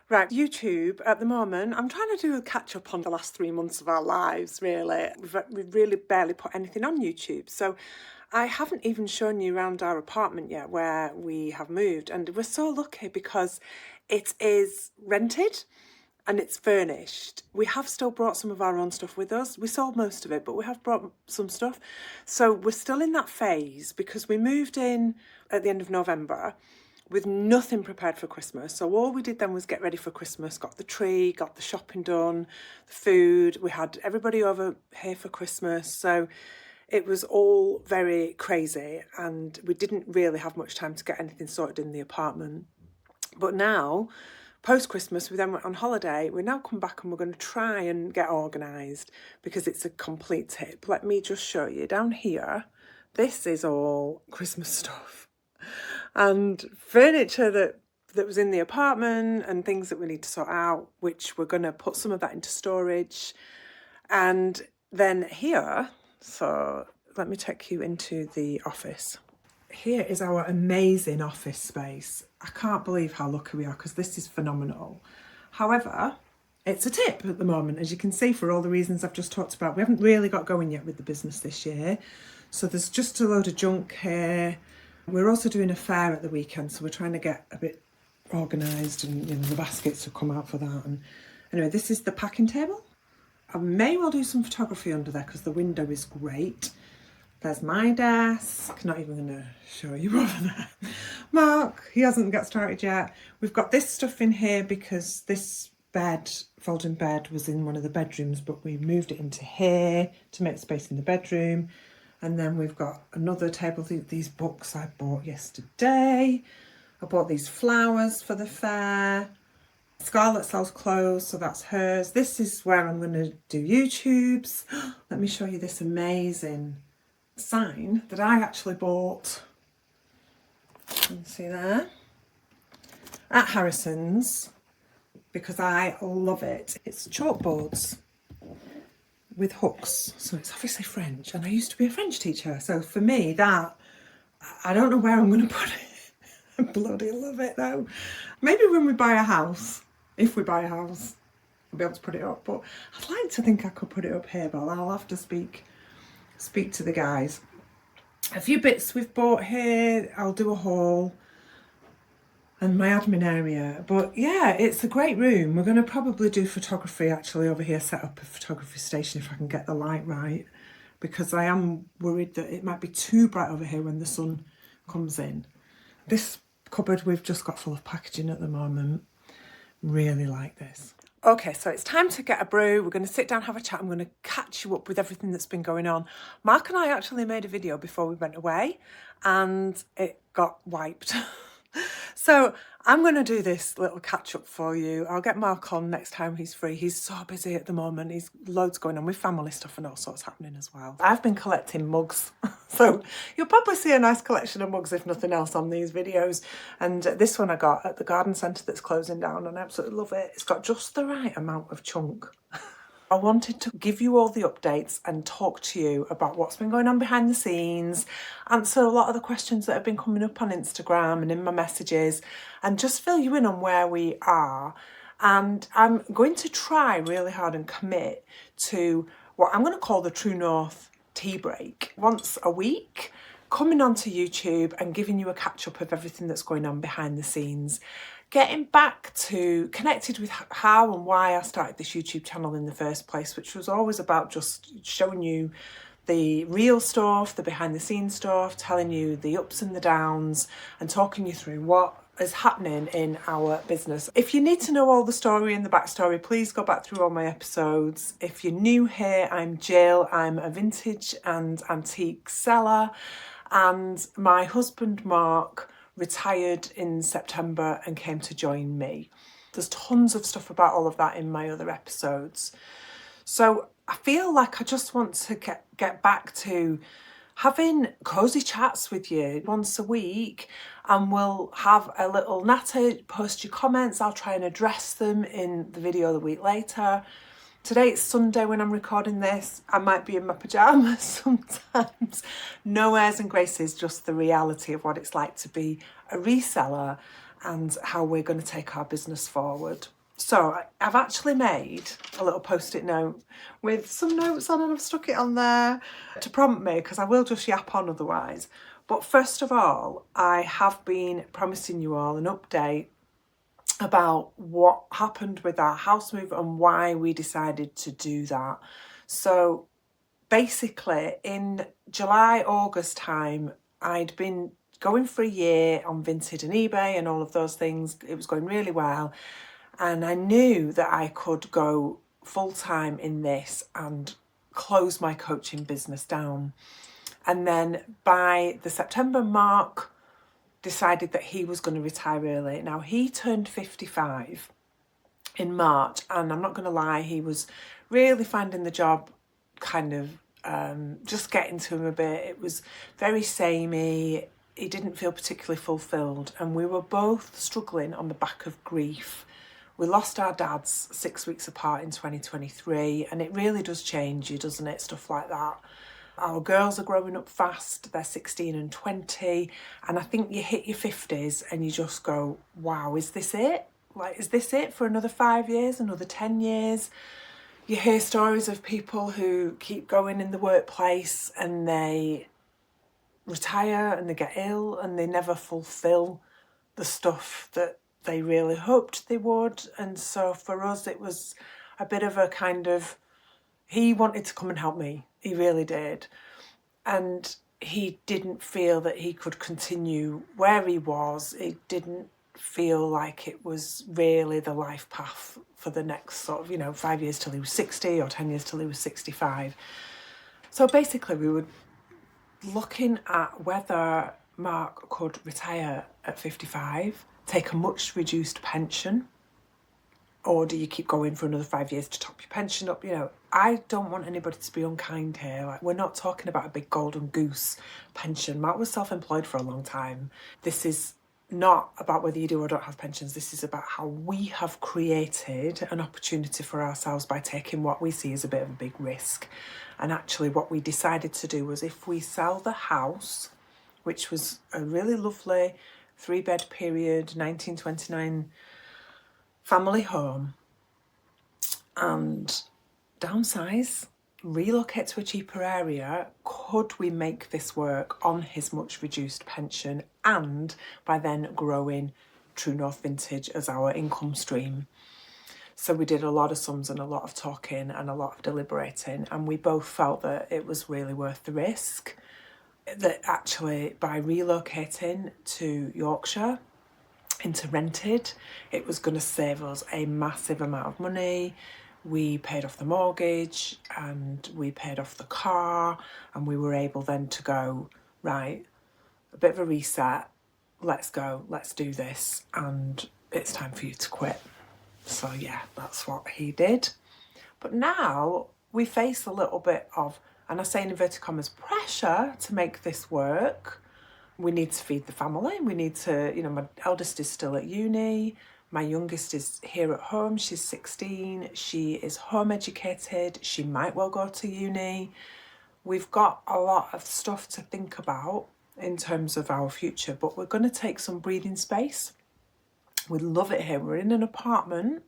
Right, YouTube at the moment, I'm trying to do a catch up on the last 3 months of our lives, really. We've really barely put anything on YouTube. So I haven't even shown you around our apartment yet where we have moved. And we're so lucky because it is rented and it's furnished. We have still brought some of our own stuff with us. We sold most of it, but we have brought some stuff. So we're still in that phase because we moved in at the end of November with nothing prepared for Christmas. So all we did then was get ready for Christmas, got the tree, got the shopping done, the food. We had everybody over here for Christmas. So it was all very crazy and we didn't really have much time to get anything sorted in the apartment. But now, post-Christmas, we then went on holiday. We now come back and we're going to try and get organised because it's a complete tip. Let me just show you. Down here, this is all Christmas stuff. And furniture that was in the apartment and things that we need to sort out, which we're going to put some of that into storage. And then here, so let me take you into the office. Here is our amazing office space. I can't believe how lucky we are because this is phenomenal. However, it's a tip at the moment, as you can see, for all the reasons I've just talked about. We haven't really got going yet with the business this year. So there's just a load of junk here. We're also doing a fair at the weekend, so we're trying to get a bit organised and the baskets have come out for that. And anyway, this is the packing table. I may well do some photography under there because the window is great. There's my desk. Not even going to show you over there. Mark, he hasn't got started yet. We've got this stuff in here because this folding bed was in one of the bedrooms, but we moved it into here to make space in the bedroom. And then we've got another table, these books I bought yesterday. I bought these flowers for the fair. Scarlett sells clothes, so that's hers. This is where I'm going to do YouTubes. Let me show you this amazing sign that I actually bought. You can see there. At Harrison's, because I love it. It's chalkboards with hooks, so it's obviously French, and I used to be a French teacher, so for me that, I don't know where I'm going to put it. I bloody love it though. Maybe when we buy a house, if we buy a house, I'll be able to put it up, but I'd like to think I could put it up here, but I'll have to speak to the guys. A few bits we've bought here, I'll do a haul, and my admin area. But yeah, it's a great room. We're going to probably do photography actually over here, set up a photography station if I can get the light right, because I am worried that it might be too bright over here when the sun comes in. This cupboard we've just got full of packaging at the moment. Really like this. Okay, so it's time to get a brew. We're going to sit down, have a chat. I'm going to catch you up with everything that's been going on. Mark and I actually made a video before we went away and it got wiped. So I'm going to do this little catch up for you. I'll get Mark on next time he's free. He's so busy at the moment. He's loads going on with family stuff and all sorts happening as well. I've been collecting mugs. So you'll probably see a nice collection of mugs, if nothing else, on these videos. And this one I got at the garden centre that's closing down and I absolutely love it. It's got just the right amount of chunk. I wanted to give you all the updates and talk to you about what's been going on behind the scenes, answer a lot of the questions that have been coming up on Instagram and in my messages, and just fill you in on where we are. And I'm going to try really hard and commit to what I'm going to call the True North tea break. Once a week, coming onto YouTube and giving you a catch up of everything that's going on behind the scenes. Getting back to connected with how and why I started this YouTube channel in the first place, which was always about just showing you the real stuff, the behind the scenes stuff, telling you the ups and the downs and talking you through what is happening in our business. If you need to know all the story and the backstory, please go back through all my episodes. If you're new here, I'm Gill. I'm a vintage and antique seller, and my husband Mark retired in September and came to join me. There's tons of stuff about all of that in my other episodes. So I feel like I just want to get back to having cosy chats with you once a week, and we'll have a little natter, post your comments. I'll try and address them in the video the week later. Today it's Sunday when I'm recording this. I might be in my pyjamas sometimes. No airs and graces, just the reality of what it's like to be a reseller and how we're going to take our business forward. So I've actually made a little post-it note with some notes on, and I've stuck it on there to prompt me, because I will just yap on otherwise. But first of all, I have been promising you all an update about what happened with our house move and why we decided to do that. So basically in July, August time, I'd been going for a year on Vinted and eBay and all of those things. It was going really well. And I knew that I could go full time in this and close my coaching business down. And then by the September mark, decided that he was going to retire early. Now, he turned 55 in March, and I'm not going to lie, he was really finding the job kind of just getting to him a bit. It was very samey. He didn't feel particularly fulfilled, and we were both struggling on the back of grief. We lost our dads 6 weeks apart in 2023, and it really does change you, doesn't it? Stuff like that. Our girls are growing up fast. They're 16 and 20. And I think you hit your 50s and you just go, wow, is this it? Like, is this it for another 5 years, another 10 years? You hear stories of people who keep going in the workplace and they retire and they get ill and they never fulfill the stuff that they really hoped they would. And so for us, it was a bit of a kind of, he wanted to come and help me. He really did. And he didn't feel that he could continue where he was. It didn't feel like it was really the life path for the next sort of, 5 years till he was 60 or 10 years till he was 65. So basically we were looking at whether Mark could retire at 55, take a much reduced pension, or do you keep going for another 5 years to top your pension up? I don't want anybody to be unkind here. Like, we're not talking about a big golden goose pension. Mark was self-employed for a long time. This is not about whether you do or don't have pensions. This is about how we have created an opportunity for ourselves by taking what we see as a bit of a big risk. And actually what we decided to do was, if we sell the house, which was a really lovely 3-bed period, 1929 family home, and downsize, relocate to a cheaper area, could we make this work on his much reduced pension and by then growing True North Vintage as our income stream? So we did a lot of sums and a lot of talking and a lot of deliberating, and we both felt that it was really worth the risk. That actually by relocating to Yorkshire into rented, it was going to save us a massive amount of money. We paid off the mortgage and we paid off the car, and we were able then to go, right, a bit of a reset, let's go, let's do this, and it's time for you to quit. So yeah, that's what he did. But now we face a little bit of, and I say in inverted commas, pressure to make this work. We need to feed the family. We need to, my eldest is still at uni. My youngest is here at home. She's 16. She is home educated. She might well go to uni. We've got a lot of stuff to think about in terms of our future, but we're going to take some breathing space. We love it here. We're in an apartment,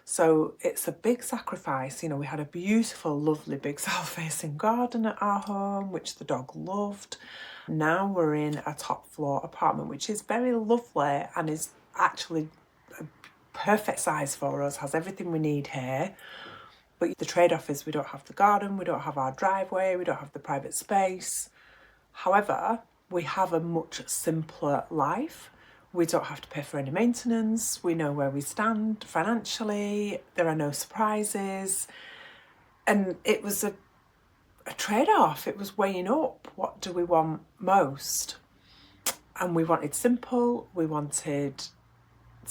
so it's a big sacrifice. We had a beautiful, lovely, big south-facing garden at our home, which the dog loved. Now we're in a top floor apartment, which is very lovely and is actually a perfect size for us, has everything we need here. But the trade-off is we don't have the garden, we don't have our driveway, we don't have the private space. However, we have a much simpler life. We don't have to pay for any maintenance. We know where we stand financially. There are no surprises. And it was a trade-off. It was weighing up, what do we want most? And we wanted simple. We wanted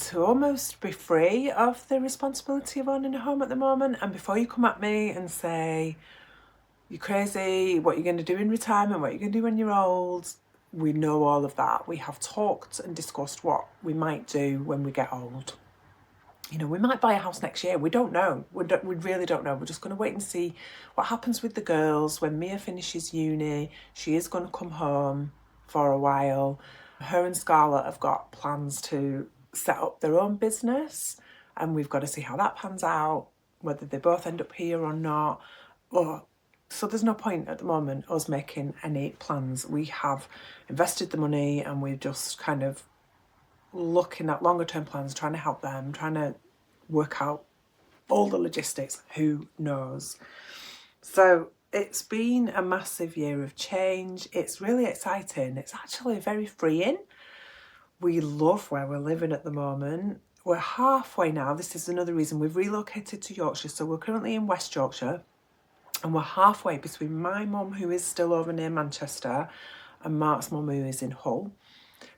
to almost be free of the responsibility of owning a home at the moment. And before you come at me and say, you're crazy, what you're going to do in retirement, what you're going to do when you're old, we know all of that. We have talked and discussed what we might do when we get old. We might buy a house next year. We don't know. We really don't know. We're just going to wait and see what happens with the girls. When Mia finishes uni, she is going to come home for a while. Her and Scarlett have got plans to set up their own business. and we've got to see how that pans out, whether they both end up here or not. So there's no point at the moment us making any plans. We have invested the money and we're just kind of looking at longer term plans, trying to help them, trying to work out all the logistics, who knows. So it's been a massive year of change. It's really exciting. It's actually very freeing. We love where we're living at the moment. We're halfway now. This is another reason we've relocated to Yorkshire. So we're currently in West Yorkshire and we're halfway between my mum, who is still over near Manchester, and Mark's mum, who is in Hull.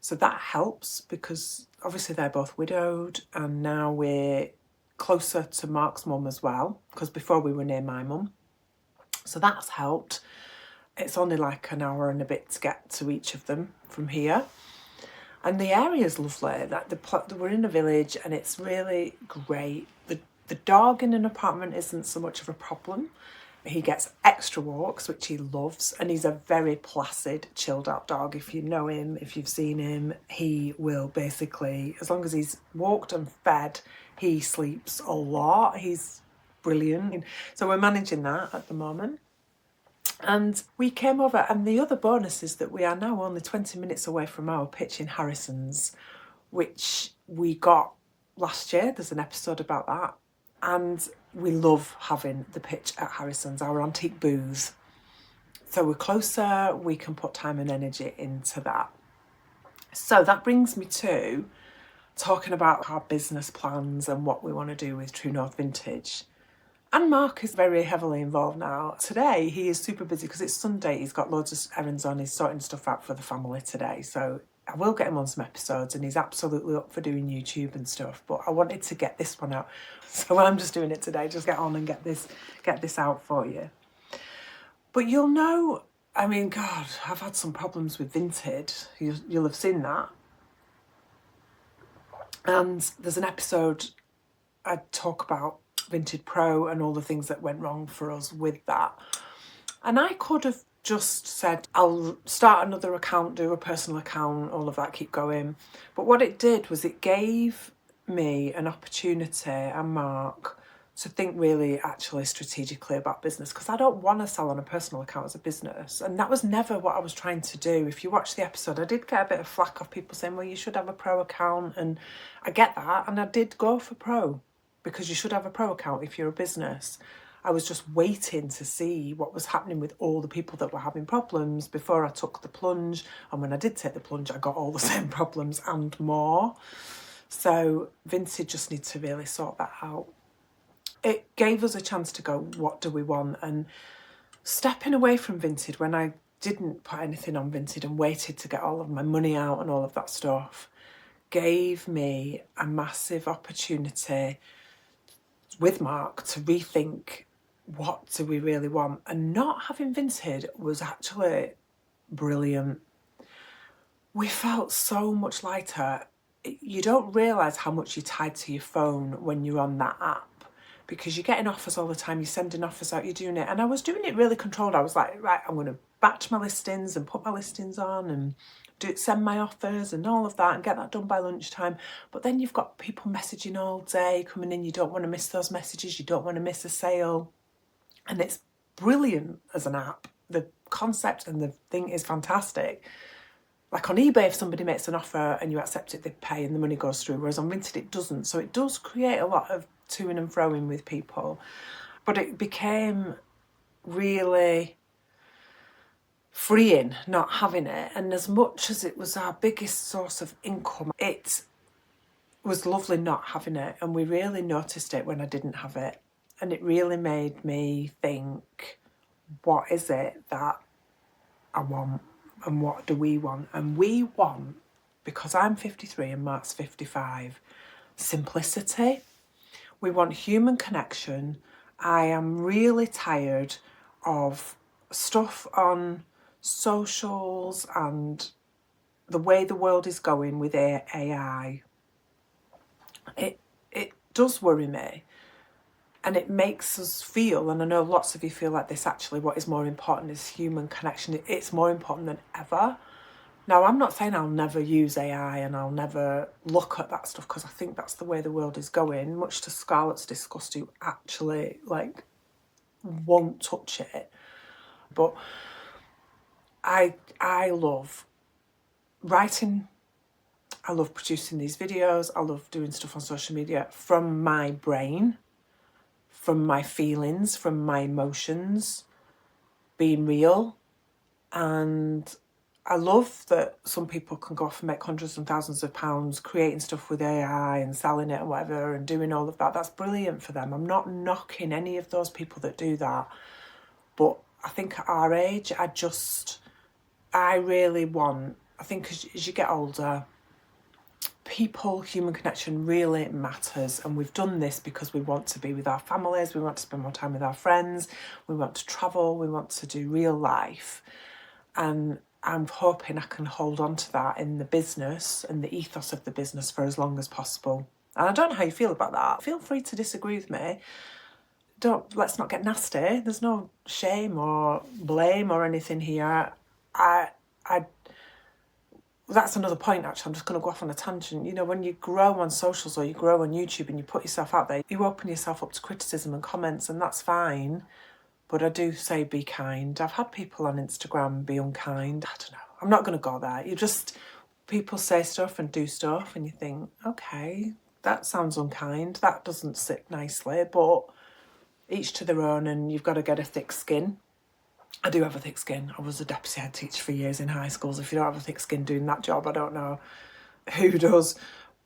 So that helps because obviously they're both widowed, and now we're closer to Mark's mum as well, because before we were near my mum. So that's helped. It's only like an hour and a bit to get to each of them from here. And the area's lovely. We're in a village and it's really great. The dog in an apartment isn't so much of a problem. He gets extra walks, which he loves, and he's a very placid, chilled out dog. If you know him, if you've seen him, he will basically, as long as he's walked and fed, he sleeps a lot. He's brilliant. So we're managing that at the moment. And we came over, and the other bonus is that we are now only 20 minutes away from our pitch in Harrison's, which we got last year. There's an episode about that. And we love having the pitch at Harrison's, our antique booth. So we're closer, we can put time and energy into that. So that brings me to talking about our business plans and what we want to do with True North Vintage. And Mark is very heavily involved now. Today, he is super busy because it's Sunday. He's got loads of errands on. He's sorting stuff out for the family today. So I will get him on some episodes, and he's absolutely up for doing YouTube and stuff. But I wanted to get this one out. So I'm just doing it today. Just get on and get this out for you. But you'll know, I mean, God, I've had some problems with Vinted. You'll have seen that. And there's an episode I talk about Vinted Pro and all the things that went wrong for us with that. And I could have just said, I'll start another account, do a personal account, all of that, keep going. But what it did was it gave me an opportunity, and Mark, to think really actually strategically about business, because I don't want to sell on a personal account as a business. And that was never what I was trying to do. If you watch the episode, I did get a bit of flack off people saying, well, you should have a pro account. And I get that. And I did go for pro, because you should have a pro account if you're a business. I was just waiting to see what was happening with all the people that were having problems before I took the plunge. And when I did take the plunge, I got all the same problems and more. So Vinted just need to really sort that out. It gave us a chance to go, what do we want? And stepping away from Vinted when I didn't put anything on Vinted and waited to get all of my money out and all of that stuff gave me a massive opportunity with Mark to rethink, what do we really want? And not having Vinted was actually brilliant. We felt so much lighter. You don't realise how much you're tied to your phone when you're on that app, because you're getting offers all the time, you're sending offers out, you're doing it. And I was doing it really controlled. I was like, right, I'm going to batch my listings and put my listings on and send my offers and all of that and get that done by lunchtime. But then you've got people messaging all day coming in. You don't want to miss those messages. You don't want to miss a sale. And it's brilliant as an app. The concept and the thing is fantastic. Like on eBay, if somebody makes an offer and you accept it, they pay and the money goes through. Whereas on Vinted, it doesn't. So it does create a lot of to-ing and fro-ing with people. But it became really freeing not having it. And as much as it was our biggest source of income, it was lovely not having it. And we really noticed it when I didn't have it. And it really made me think, what is it that I want? And what do we want? And we want, because I'm 53 and Mark's 55, simplicity. We want human connection. I am really tired of stuff on socials and the way the world is going with AI. It does worry me. And it makes us feel, and I know lots of you feel like this actually, what is more important is human connection. It's more important than ever. Now, I'm not saying I'll never use AI and I'll never look at that stuff, because I think that's the way the world is going, much to Scarlett's disgust, who actually, like, won't touch it. But I love writing, I love producing these videos, I love doing stuff on social media from my brain, from my feelings, from my emotions, being real. And I love that some people can go off and make hundreds and thousands of pounds creating stuff with AI and selling it and whatever and doing all of that. That's brilliant for them. I'm not knocking any of those people that do that. But I think at our age, I really want, I think as you get older, people, human connection really matters. And we've done this because we want to be with our families, we want to spend more time with our friends, we want to travel, we want to do real life. And I'm hoping I can hold on to that in the business and the ethos of the business for as long as possible. And I don't know how you feel about that. Feel free to disagree with me. Let's not get nasty. There's no shame or blame or anything here. That's another point, actually. I'm just going to go off on a tangent. You know, when you grow on socials or you grow on YouTube and you put yourself out there, you open yourself up to criticism and comments, and that's fine. But I do say be kind. I've had people on Instagram be unkind. I don't know. I'm not going to go there. People say stuff and do stuff and you think, okay, that sounds unkind. That doesn't sit nicely, but each to their own, and you've got to get a thick skin. I do have a thick skin. I was a deputy head teacher for years in high schools. If you don't have a thick skin doing that job, I don't know who does.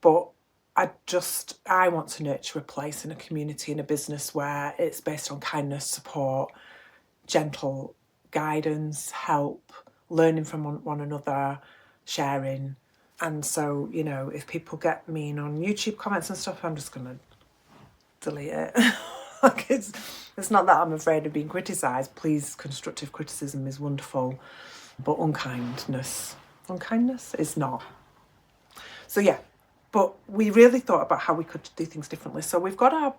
But I want to nurture a place in a community, in a business where it's based on kindness, support, gentle guidance, help, learning from one another, sharing. And so, you know, if people get mean on YouTube comments and stuff, I'm just going to delete it. Like it's not that I'm afraid of being criticised. Please, constructive criticism is wonderful, but unkindness is not. So yeah, but we really thought about how we could do things differently. So we've got our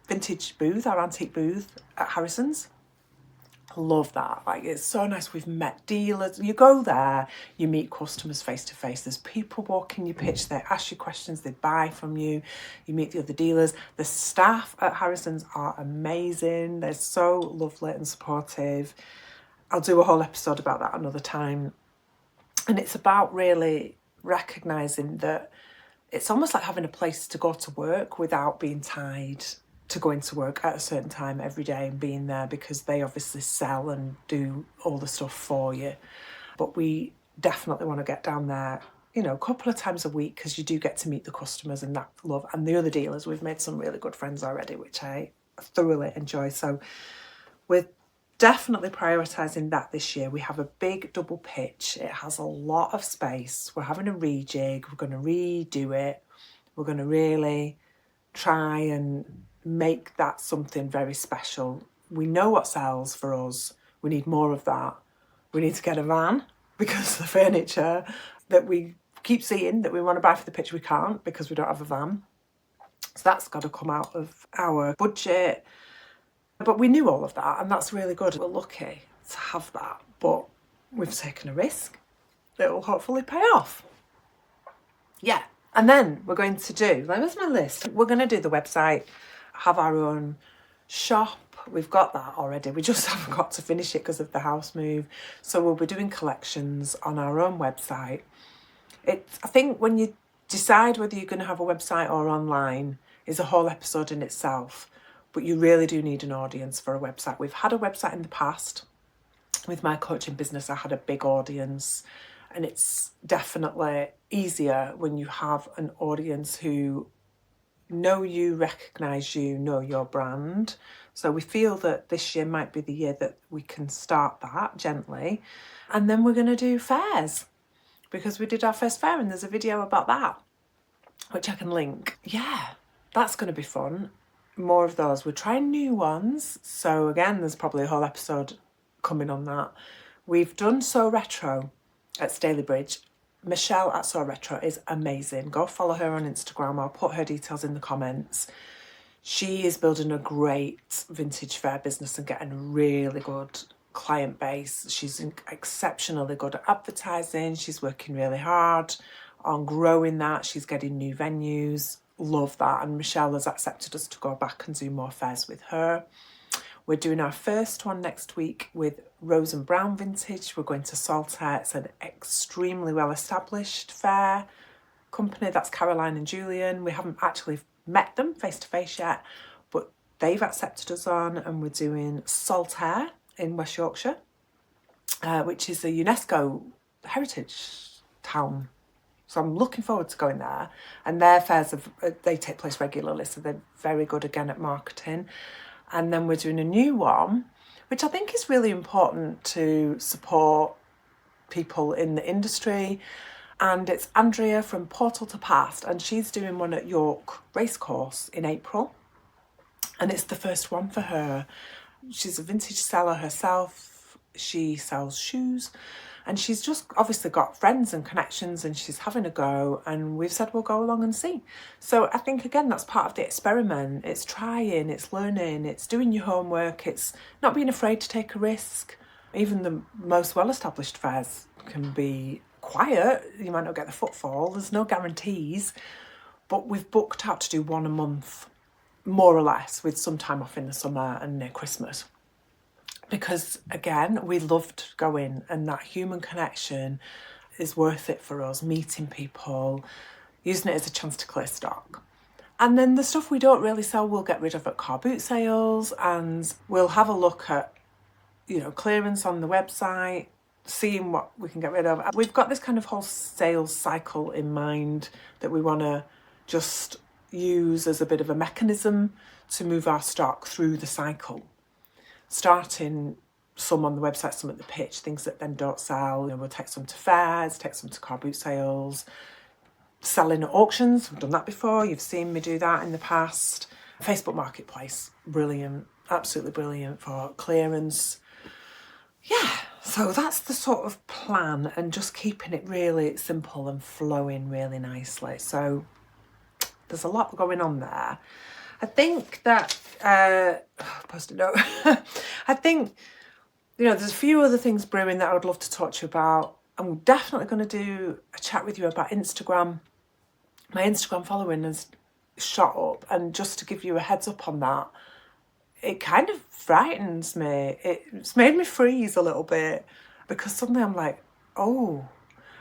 vintage booth, our antique booth at Harrison's. I love that. Like, it's so nice. We've met dealers. You go there, you meet customers face to face. There's people walking your pitch. They ask you questions. They buy from you. You meet the other dealers. The staff at Harrison's are amazing. They're so lovely and supportive. I'll do a whole episode about that another time. And it's about really recognising that it's almost like having a place to go to work without being tied to going to work at a certain time every day and being there, because they obviously sell and do all the stuff for you. But we definitely want to get down there, you know, a couple of times a week, because you do get to meet the customers and that love. And the other dealers, we've made some really good friends already, which I thoroughly enjoy. So we're definitely prioritising that this year. We have a big double pitch. It has a lot of space. We're having a rejig. We're going to redo it. We're going to really try and make that something very special. We know what sells for us. We need more of that. We need to get a van, because the furniture that we keep seeing that we want to buy for the pitch, we can't because we don't have a van. So that's got to come out of our budget. But we knew all of that, and that's really good. We're lucky to have that, but we've taken a risk that will hopefully pay off. Yeah. And then we're going to do, where's my list? We're going to do the website, have our own shop. We've got that already. We just haven't got to finish it because of the house move. So we'll be doing collections on our own website. I think when you decide whether you're going to have a website or online is a whole episode in itself. But you really do need an audience for a website. We've had a website in the past. With my coaching business, I had a big audience. And it's definitely easier when you have an audience who know you, recognise you, know your brand. So we feel that this year might be the year that we can start that gently. And then we're going to do fairs, because we did our first fair and there's a video about that, which I can link. Yeah, that's going to be fun. More of those. We're trying new ones. So again, there's probably a whole episode coming on that. We've done So Retro at Stalybridge. Michelle at So Retro is amazing. Go follow her on Instagram. I'll put her details in the comments. She is building a great vintage fair business and getting really good client base. She's exceptionally good at advertising. She's working really hard on growing that. She's getting new venues. Love that. And Michelle has accepted us to go back and do more fairs with her. We're doing our first one next week with Rose and Brown Vintage. We're going to Saltaire. It's an extremely well-established fair company. That's Caroline and Julian. We haven't actually met them face-to-face yet, but they've accepted us on, and we're doing Saltaire in West Yorkshire, which is a UNESCO heritage town. So I'm looking forward to going there. And their fairs, they take place regularly, so they're very good again at marketing. And then we're doing a new one, which I think is really important to support people in the industry. And it's Andrea from Portal to Past, and she's doing one at York Racecourse in April. And it's the first one for her. She's a vintage seller herself. She sells shoes. And she's just obviously got friends and connections, and she's having a go, and we've said we'll go along and see. So I think, again, that's part of the experiment. It's trying, it's learning, it's doing your homework, it's not being afraid to take a risk. Even the most well-established fairs can be quiet. You might not get the footfall. There's no guarantees. But we've booked out to do one a month, more or less, with some time off in the summer and near Christmas. Because, again, we loved going, and that human connection is worth it for us, meeting people, using it as a chance to clear stock. And then the stuff we don't really sell, we'll get rid of at car boot sales, and we'll have a look at, clearance on the website, seeing what we can get rid of. We've got this kind of whole sales cycle in mind that we want to just use as a bit of a mechanism to move our stock through the cycle. Starting some on the website, some at the pitch, things that then don't sell. We'll take some to fairs, take some to car boot sales, selling at auctions. We've done that before. You've seen me do that in the past. Facebook Marketplace, brilliant, absolutely brilliant for clearance. Yeah, so that's the sort of plan, and just keeping it really simple and flowing really nicely. So there's a lot going on there. I think that, post-it note, I think, there's a few other things brewing that I would love to talk to you about. I'm definitely going to do a chat with you about Instagram. My Instagram following has shot up, and just to give you a heads up on that, it kind of frightens me. It's made me freeze a little bit, because suddenly I'm like, oh,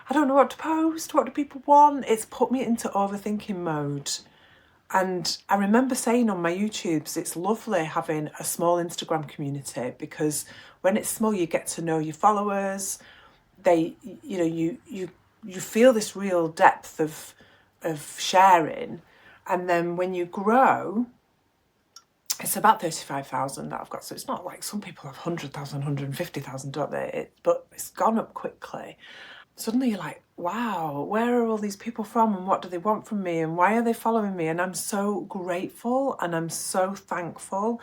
I don't know what to post. What do people want? It's put me into overthinking mode. And I remember saying on my YouTubes, it's lovely having a small Instagram community, because when it's small, you get to know your followers. They, you feel this real depth of sharing. And then when you grow, it's about 35,000 that I've got. So it's not like some people have 100,000, 150,000, don't they? But it's gone up quickly. Suddenly you're like, wow, where are all these people from, and what do they want from me, and why are they following me? And I'm so grateful and I'm so thankful.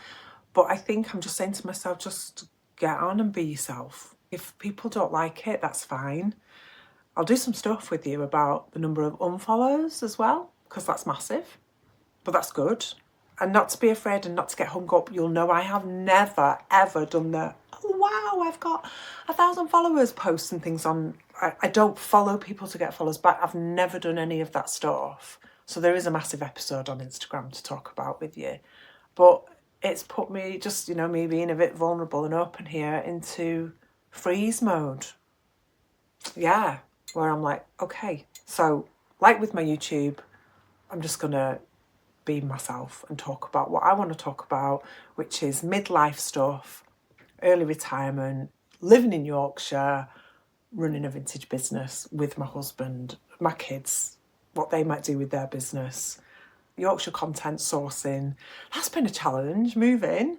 But I think I'm just saying to myself, just get on and be yourself. If people don't like it, that's fine. I'll do some stuff with you about the number of unfollows as well, because that's massive, but that's good. And not to be afraid and not to get hung up. You'll know I have never, ever done the, oh, wow, I've got 1,000 followers posts and things on. I don't follow people to get followers back. I've never done any of that stuff. So there is a massive episode on Instagram to talk about with you. But it's put me, just, me being a bit vulnerable and open here, into freeze mode. Yeah, where I'm like, okay. So like with my YouTube, I'm just going to be myself and talk about what I want to talk about, which is midlife stuff, early retirement, living in Yorkshire, running a vintage business with my husband, my kids, what they might do with their business, Yorkshire content sourcing. That's been a challenge, moving.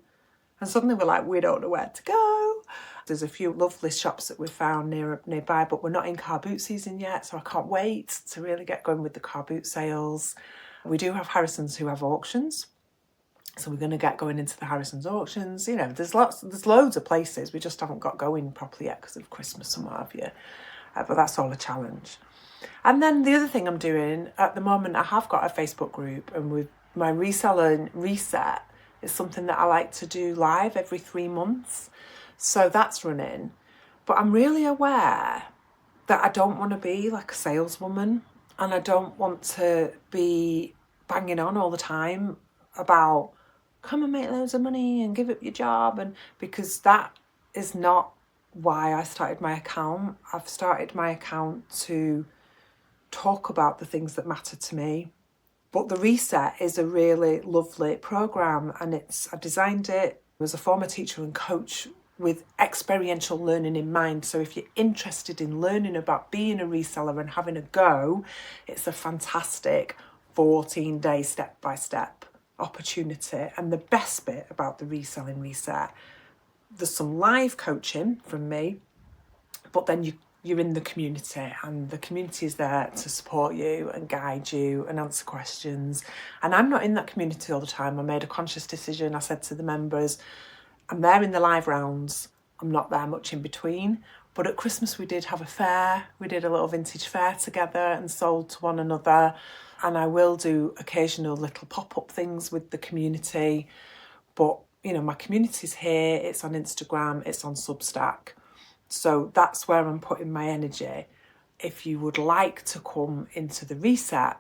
And suddenly we're like, we don't know where to go. There's a few lovely shops that we've found nearby, but we're not in car boot season yet, so I can't wait to really get going with the car boot sales. We do have Harrison's who have auctions, so we're going to get going into the Harrison's auctions. There's loads of places. We just haven't got going properly yet because of Christmas and what have you. But that's all a challenge. And then the other thing I'm doing at the moment, I have got a Facebook group, and with my reseller reset is something that I like to do live every 3 months. So that's running. But I'm really aware that I don't want to be like a saleswoman, and I don't want to be banging on all the time about come and make loads of money and give up your job, and because that is not why I started my account. I've started my account to talk about the things that matter to me. But the Reset is a really lovely program, and I designed it as a former teacher and coach with experiential learning in mind. So if you're interested in learning about being a reseller and having a go, it's a fantastic 14-day step-by-step opportunity. And the best bit about the Reselling Reset, there's some live coaching from me, but then you're in the community, and the community is there to support you and guide you and answer questions. And I'm not in that community all the time. I made a conscious decision. I said to the members, I'm there in the live rounds. I'm not there much in between. But at Christmas we did have a fair. We did a little vintage fair together and sold to one another. And I will do occasional little pop-up things with the community. But, you know, my community's here. It's on Instagram. It's on Substack. So that's where I'm putting my energy. If you would like to come into the Reset,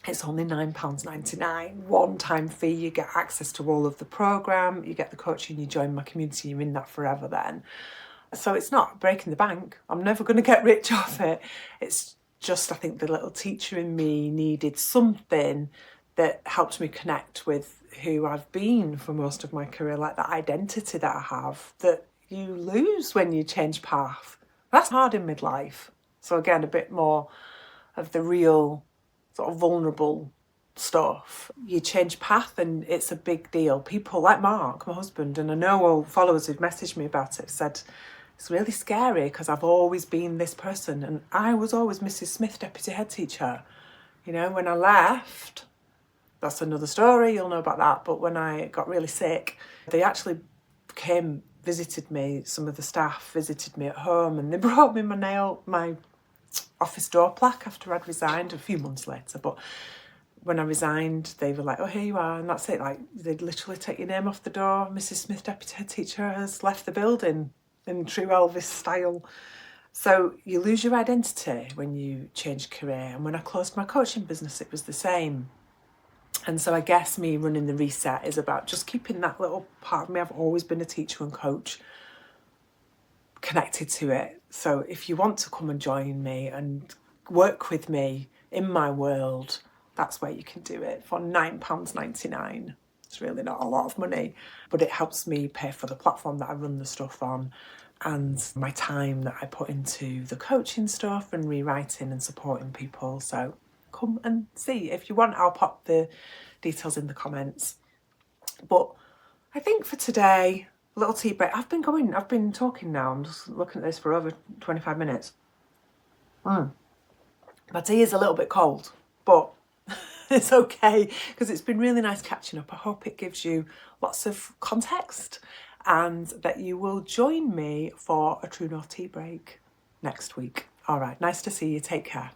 it's only £9.99, one-time fee. You get access to all of the programme, you get the coaching, you join my community, you're in that forever then. So it's not breaking the bank. I'm never going to get rich off it. It's just, I think the little teacher in me needed something that helped me connect with who I've been for most of my career, like that identity that I have, that you lose when you change path. That's hard in midlife. So again, a bit more of the real sort of vulnerable stuff. You change path and it's a big deal. People like Mark, my husband, and I know all followers who've messaged me about it, said it's really scary because I've always been this person, and I was always Mrs. Smith, deputy head teacher. You know, when I left, that's another story, you'll know about that, but when I got really sick, they actually visited me, some of the staff visited me at home, and they brought me my office door plaque after I'd resigned a few months later. But when I resigned, they were like, oh, here you are, and that's it. Like, they'd literally take your name off the door. Mrs. Smith, deputy head teacher, has left the building in true Elvis style. So you lose your identity when you change career. And when I closed my coaching business, it was the same. And so I guess me running the Reset is about just keeping that little part of me. I've always been a teacher and coach, connected to it. So if you want to come and join me and work with me in my world, that's where you can do it for £9.99. It's really not a lot of money, but it helps me pay for the platform that I run the stuff on and my time that I put into the coaching stuff and rewriting and supporting people. So come and see. If you want, I'll pop the details in the comments. But I think for today, a little tea break. I've been talking now. I'm just looking at this for over 25 minutes. My tea is a little bit cold, but it's okay because it's been really nice catching up. I hope it gives you lots of context and that you will join me for a True North tea break next week. All right, nice to see you. Take care.